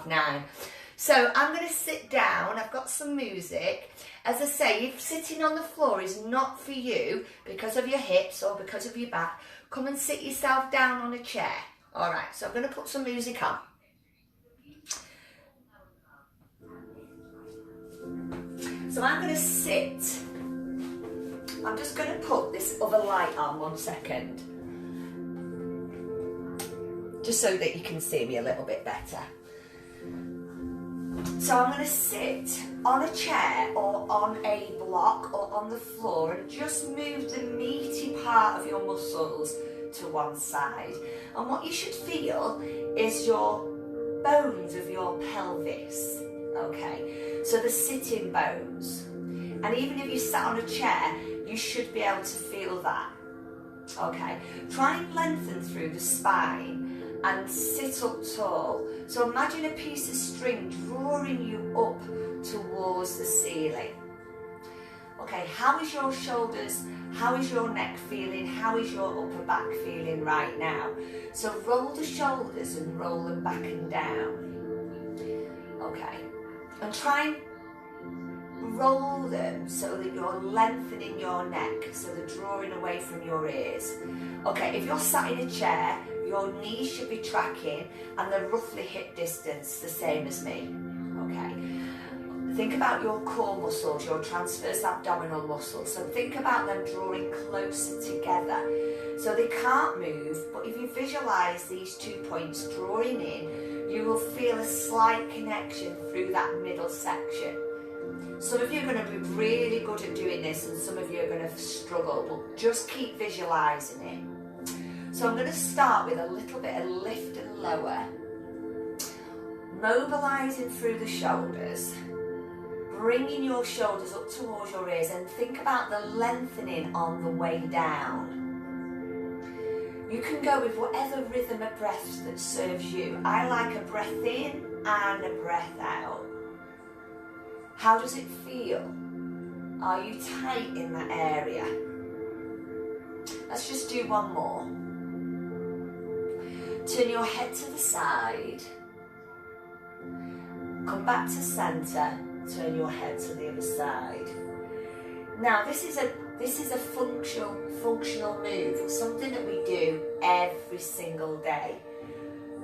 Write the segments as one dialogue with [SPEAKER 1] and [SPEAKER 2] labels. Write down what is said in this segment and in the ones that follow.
[SPEAKER 1] 9. So I'm going to sit down. I've got some music. As I say, if sitting on the floor is not for you because of your hips or because of your back, come and sit yourself down on a chair. All right, so I'm going to put some music on. So I'm going to sit. I'm just going to put this other light on 1 second. Just so that you can see me a little bit better. So I'm going to sit on a chair or on a block or on the floor and just move the meaty part of your muscles to one side. And what you should feel is your bones of your pelvis, okay? So the sitting bones. And even if you sat on a chair, you should be able to feel that, okay? Try and lengthen through the spine and sit up tall. So imagine a piece of string drawing you up towards the ceiling. Okay, how is your shoulders, how is your neck feeling, how is your upper back feeling right now? So roll the shoulders and roll them back and down. Okay, and try and roll them so that you're lengthening your neck, so they're drawing away from your ears. Okay, if you're sat in a chair, your knees should be tracking and they're roughly hip distance, the same as me, okay? Think about your core muscles, your transverse abdominal muscles. So think about them drawing closer together. So they can't move, but if you visualize these 2 points drawing in, you will feel a slight connection through that middle section. Some of you are going to be really good at doing this and some of you are going to struggle, but just keep visualizing it. So I'm going to start with a little bit of lift and lower, mobilizing through the shoulders, bringing your shoulders up towards your ears, and think about the lengthening on the way down. You can go with whatever rhythm of breath that serves you. I like a breath in and a breath out. How does it feel? Are you tight in that area? Let's just do one more. Turn your head to the side. Come back to centre. Turn your head to the other side. Now this is a functional move, something that we do every single day.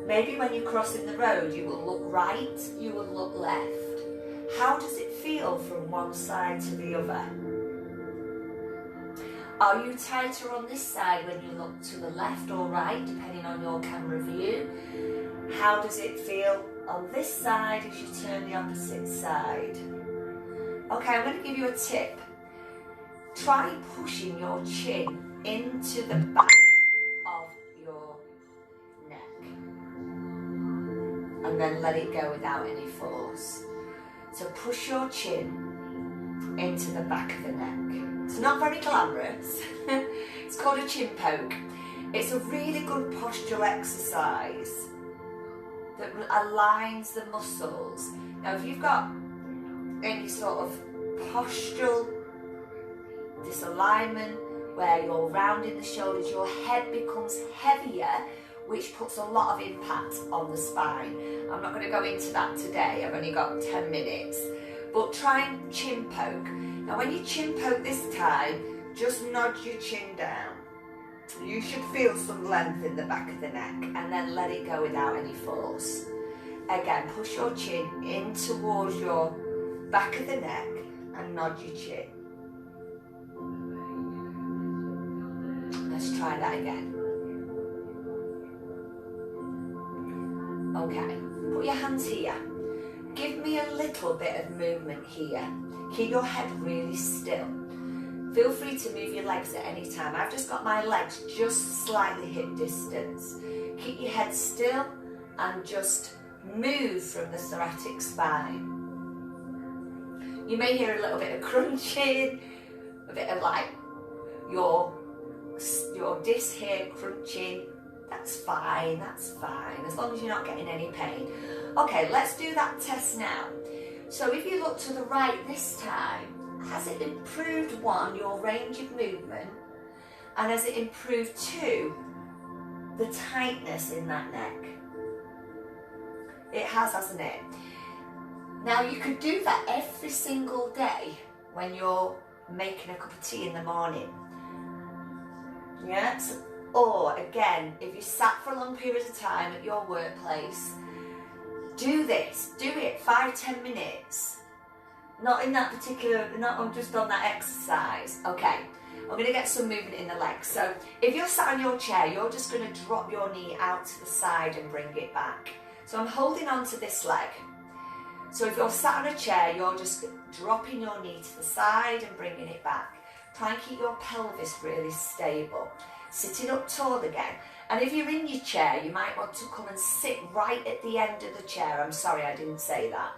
[SPEAKER 1] Maybe when you're crossing the road, you will look right, you will look left. How does it feel from one side to the other? Are you tighter on this side when you look to the left or right, depending on your camera view? How does it feel on this side as you turn the opposite side? Okay, I'm going to give you a tip. Try pushing your chin into the back of your neck. And then let it go without any force. So push your chin into the back of the neck. It's not very glamorous. It's called a chin poke. It's a really good postural exercise that aligns the muscles. Now if you've got any sort of postural disalignment where you're rounding the shoulders, your head becomes heavier, which puts a lot of impact on the spine. I'm not going to go into that today, I've only got 10 minutes. But try and chin poke. Now when you chin poke this time, just nod your chin down. You should feel some length in the back of the neck and then let it go without any force. Again, push your chin in towards your back of the neck and nod your chin. Let's try that again. Okay, put your hands here. Give me a little bit of movement here. Keep your head really still. Feel free to move your legs at any time. I've just got my legs just slightly hip distance. Keep your head still and just move from the thoracic spine. You may hear a little bit of crunching, a bit of like your disc here crunching. That's fine, as long as you're not getting any pain. Okay, let's do that test now. So if you look to the right this time, has it improved, one, your range of movement, and has it improved, two, the tightness in that neck? It has, hasn't it? Now you could do that every single day when you're making a cup of tea in the morning. Yes. Or again, if you sat for a long period of time at your workplace, do this. Do it 5-10 minutes. Not in that particular, not just on that exercise. Okay. I'm going to get some movement in the legs. So if you're sat on your chair, you're just going to drop your knee out to the side and bring it back. So I'm holding on to this leg. So if you're sat on a chair, you're just dropping your knee to the side and bringing it back. Try and keep your pelvis really stable. Sitting up tall again. And if you're in your chair, you might want to come and sit right at the end of the chair. I'm sorry, I didn't say that.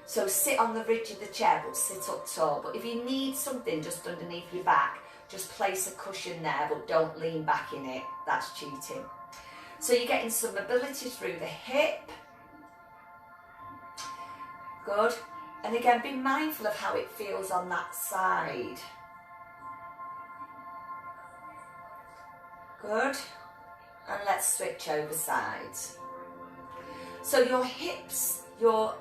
[SPEAKER 1] So sit on the ridge of the chair, but sit up tall. But if you need something just underneath your back, just place a cushion there, but don't lean back in it. That's cheating. So you're getting some mobility through the hip. Good. And again, be mindful of how it feels on that side. Good. And let's switch over sides. So your hips, your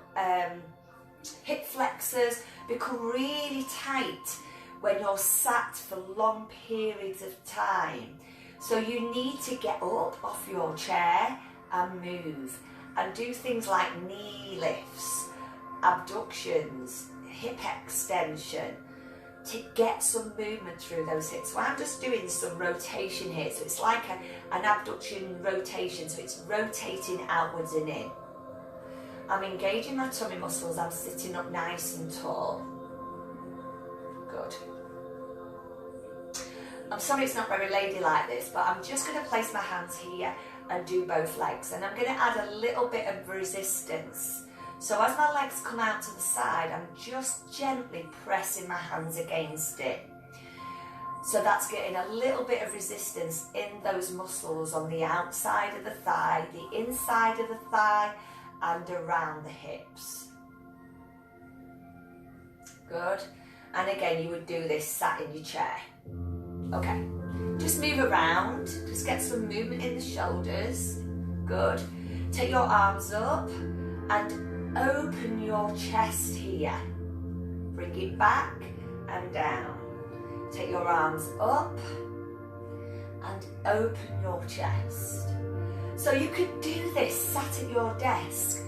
[SPEAKER 1] hip flexors become really tight when you're sat for long periods of time. So you need to get up off your chair and move and do things like knee lifts, abductions, hip extension to get some movement through those hips. So I'm just doing some rotation here. So it's like an abduction rotation. So it's rotating outwards and in. I'm engaging my tummy muscles. I'm sitting up nice and tall. Good. I'm sorry it's not very ladylike this, but I'm just going to place my hands here and do both legs. And I'm going to add a little bit of resistance. So as my legs come out to the side, I'm just gently pressing my hands against it. So that's getting a little bit of resistance in those muscles on the outside of the thigh, the inside of the thigh, and around the hips. Good. And again, you would do this sat in your chair. Okay. Just move around. Just get some movement in the shoulders. Good. Take your arms up and open your chest here. Bring it back and down. Take your arms up and open your chest. So you could do this sat at your desk.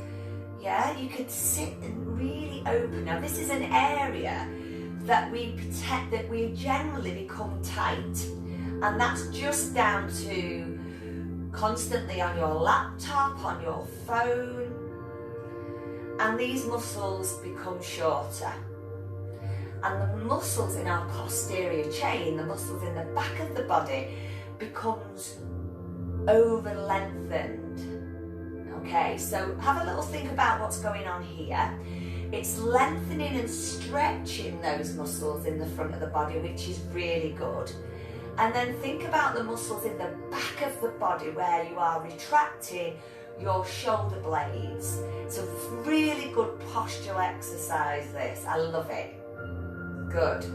[SPEAKER 1] Yeah, you could sit and really open. Now this is an area that we protect, that we generally become tight. And that's just down to constantly on your laptop, on your phone. And these muscles become shorter. And the muscles in our posterior chain, the muscles in the back of the body, becomes over lengthened. Okay, so have a little think about what's going on here. It's lengthening and stretching those muscles in the front of the body, which is really good. And then think about the muscles in the back of the body where you are retracting your shoulder blades. It's a really good postural exercise, this. I love it. Good.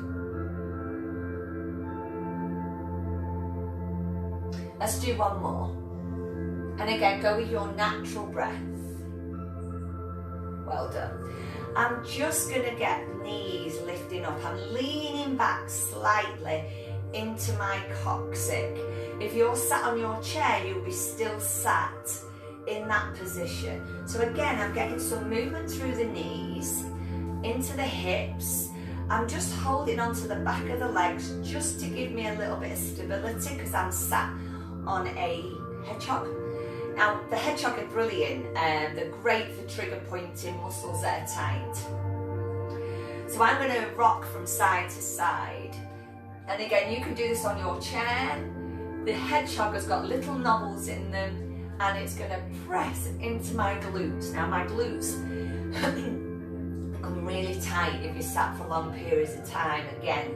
[SPEAKER 1] Let's do one more. And again, go with your natural breath. Well done. I'm just going to get knees lifting up. I'm leaning back slightly into my coccyx. If you're sat on your chair, you'll be still sat in that position. So again, I'm getting some movement through the knees, into the hips. I'm just holding onto the back of the legs just to give me a little bit of stability because I'm sat on a hedgehog. Now, the hedgehog are brilliant and they're great for trigger pointing muscles that are tight. So I'm going to rock from side to side. And again, you can do this on your chair. The hedgehog has got little knobbles in them and it's going to press into my glutes. Now, my glutes become really tight if you sat for long periods of time, again,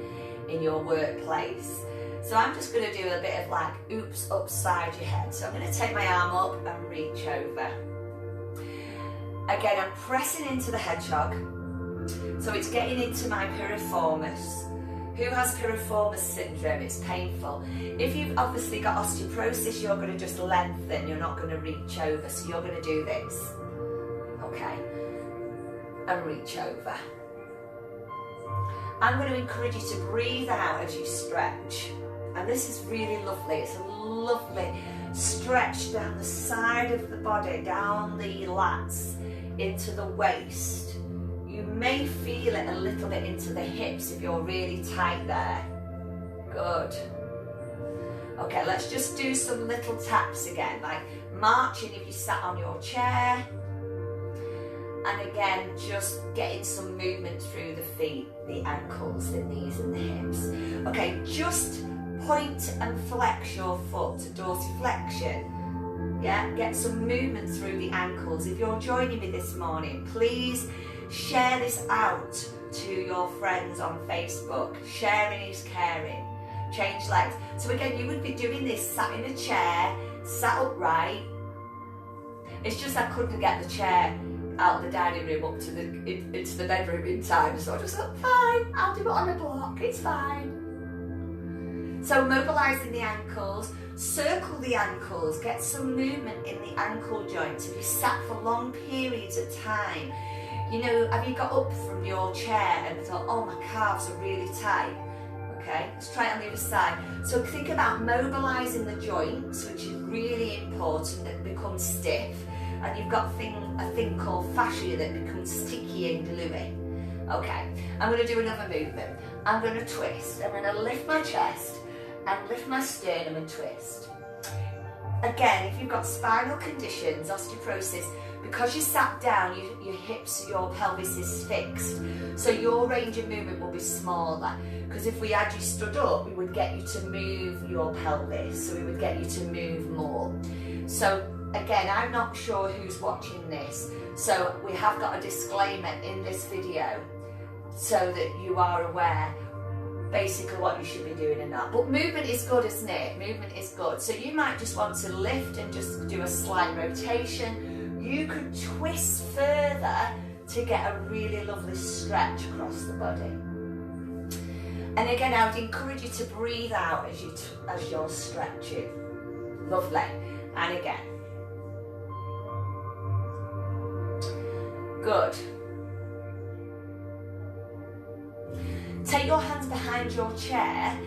[SPEAKER 1] in your workplace. So I'm just going to do a bit of like oops upside your head. So I'm going to take my arm up and reach over. Again, I'm pressing into the hedgehog. So it's getting into my piriformis. Who has piriformis syndrome? It's painful. If you've obviously got osteoporosis, you're going to just lengthen. You're not going to reach over. So you're going to do this. Okay, and reach over. I'm going to encourage you to breathe out as you stretch. And this is really lovely. It's a lovely stretch down the side of the body, down the lats, into the waist. You may feel it a little bit into the hips if you're really tight there. Good. Okay, let's just do some little taps again, like marching if you sat on your chair. And again, just getting some movement through the feet, the ankles, the knees and the hips. Okay, just point and flex your foot, dorsiflexion. Yeah, get some movement through the ankles. If you're joining me this morning, please share this out to your friends on Facebook. Sharing is caring. Change legs. So again, you would be doing this sat in a chair, sat upright. It's just I couldn't get the chair out of the dining room up to into the bedroom in time, so I just thought, fine, I'll do it on a block, it's fine. So mobilising the ankles, circle the ankles, get some movement in the ankle joints. If you sat for long periods of time, you know, have you got up from your chair and thought, oh, my calves are really tight? Okay, let's try it on the other side. So think about mobilising the joints, which is really important, that become stiff. And you've got a thing called fascia that becomes sticky and gluey. Okay, I'm going to do another movement. I'm going to twist. I'm going to lift my chest and lift my sternum and twist. Again, if you've got spinal conditions, osteoporosis, because you sat down, your hips, your pelvis is fixed. So your range of movement will be smaller. Because if we had you stood up, we would get you to move your pelvis. So we would get you to move more. So again, I'm not sure who's watching this, so we have got a disclaimer in this video so that you are aware basically what you should be doing and not. But movement is good, isn't it? Movement is good. So you might just want to lift and just do a slight rotation. You could twist further to get a really lovely stretch across the body. And again, I would encourage you to breathe out as you're stretching. Lovely. And again. Good. Take your hands behind your chair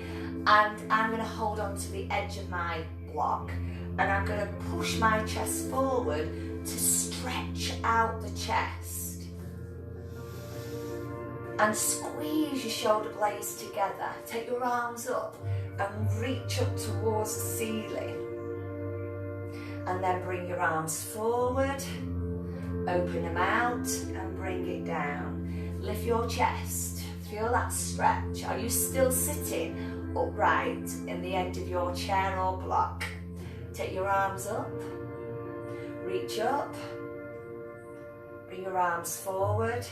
[SPEAKER 1] and I'm going to hold on to the edge of my block and I'm going to push my chest forward to stretch out the chest and squeeze your shoulder blades together. Take your arms up and reach up towards the ceiling and then bring your arms forward. Open them out and bring it down. Lift your chest. Feel that stretch. Are you still sitting upright in the end of your chair or block? Take your arms up. Reach up. Bring your arms forward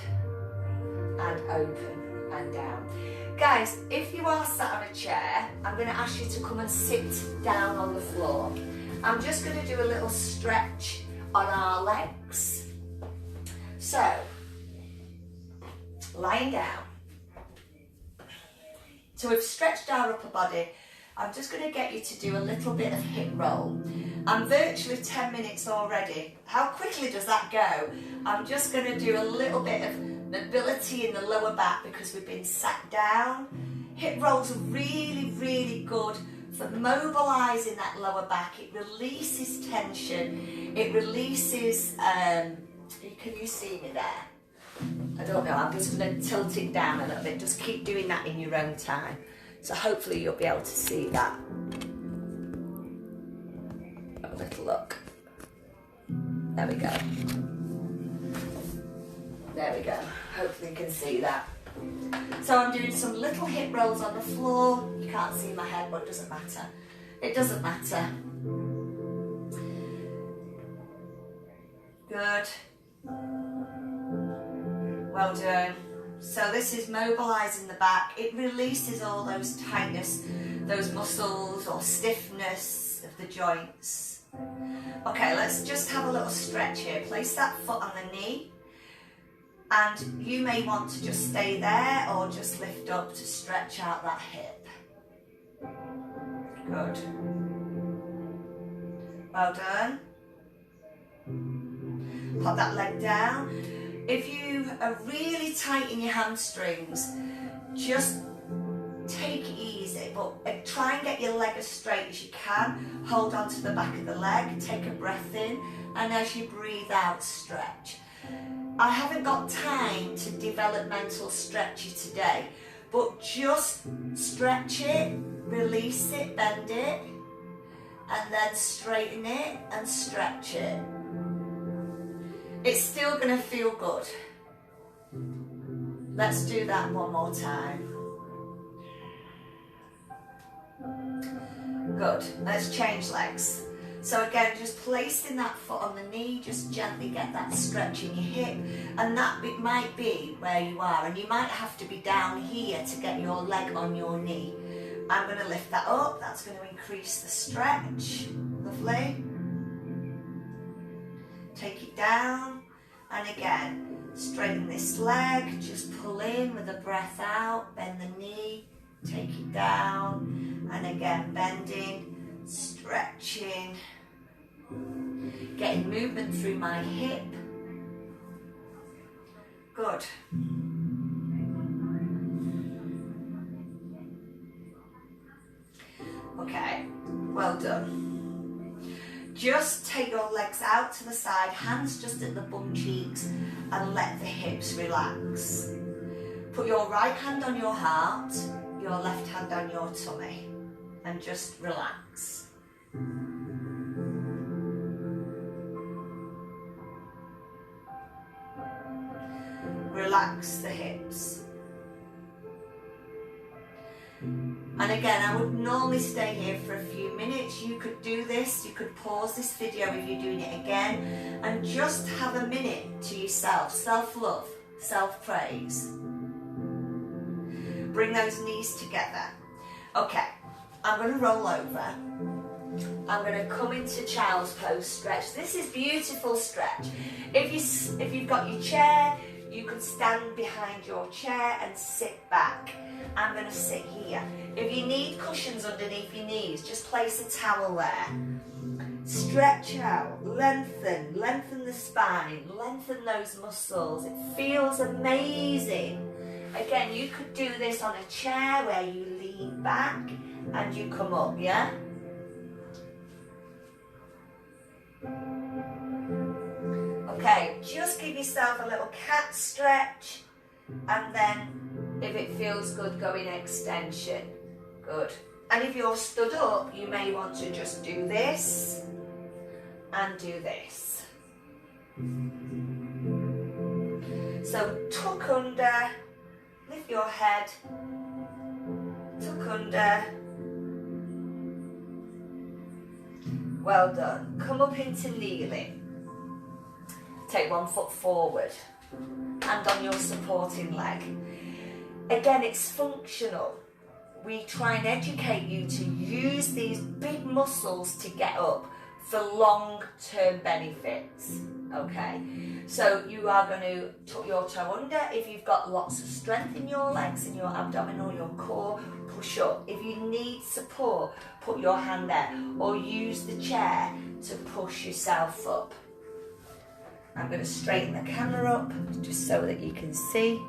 [SPEAKER 1] and open and down. Guys, if you are sat on a chair, I'm going to ask you to come and sit down on the floor. I'm just going to do a little stretch on our legs. So, lying down. So we've stretched our upper body. I'm just going to get you to do a little bit of hip roll. I'm virtually 10 minutes already. How quickly does that go? I'm just going to do a little bit of mobility in the lower back because we've been sat down. Hip rolls are really, really good for mobilising that lower back. It releases tension. It releases... can you see me there? I don't know, I'm just going to tilt it down a little bit. Just keep doing that in your own time. So hopefully you'll be able to see that. Have a little look. There we go. There we go. Hopefully you can see that. So I'm doing some little hip rolls on the floor. You can't see my head, but it doesn't matter. It doesn't matter. Good. Well done. So this is mobilising the back. It releases all those tightness, those muscles or stiffness of the joints. Okay, let's just have a little stretch here. Place that foot on the knee. And you may want to just stay there or just lift up to stretch out that hip. Good. Well done. Pop that leg down. If you are really tight in your hamstrings, just take it easy, but try and get your leg as straight as you can. Hold on to the back of the leg, take a breath in, and as you breathe out, stretch. I haven't got time to develop mental stretch you today, but just stretch it, release it, bend it, and then straighten it and stretch it. It's still going to feel good. Let's do that one more time. Good. Let's change legs. So again, just placing that foot on the knee, just gently get that stretch in your hip, and that bit might be where you are, and you might have to be down here to get your leg on your knee. I'm going to lift that up. That's going to increase the stretch. Lovely. Take it down, and again, straighten this leg, just pull in with a breath out, bend the knee, take it down, and again, bending, stretching, getting movement through my hip. Good. Okay, well done. Just take your legs out to the side, hands just at the bum cheeks, and let the hips relax. Put your right hand on your heart, your left hand on your tummy, and just relax. Relax the hips. And again, I would normally stay here for a few minutes. You could do this, you could pause this video if you're doing it again, and just have a minute to yourself. Self-love, self-praise. Bring those knees together. Okay, I'm going to roll over. I'm going to come into child's pose stretch. This is beautiful stretch. If you've got your chair, you can stand behind your chair and sit back. I'm going to sit here. If you need cushions underneath your knees, just place a towel there. Stretch out, lengthen the spine, lengthen those muscles. It feels amazing. Again, you could do this on a chair where you lean back and you come up, yeah? Okay, just give yourself a little cat stretch, and then if it feels good, go in extension. Good. And if you're stood up, you may want to just do this and do this. So tuck under, lift your head, tuck under. Well done. Come up into kneeling. Take one foot forward, hand on your supporting leg. Again, it's functional. We try and educate you to use these big muscles to get up for long-term benefits, okay? So you are going to tuck your toe under. If you've got lots of strength in your legs and your abdominal, your core, push up. If you need support, put your hand there, or use the chair to push yourself up. I'm going to straighten the camera up just so that you can see.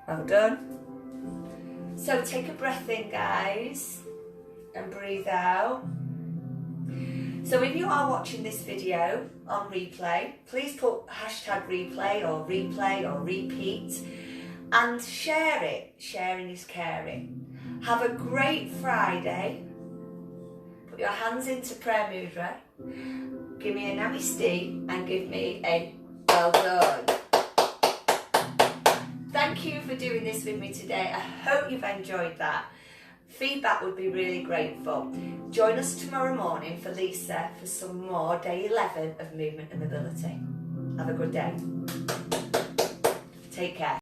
[SPEAKER 1] Well done. So take a breath in, guys, and breathe out. So if you are watching this video on replay, please put #replay or repeat and share it. Sharing is caring. Have a great Friday. Put your hands into prayer mudra. Give me a namaste and give me a well done. Thank you for doing this with me today. I hope you've enjoyed that. Feedback would be really grateful. Join us tomorrow morning for Lisa for some more day 11 of movement and mobility. Have a good day. Take care.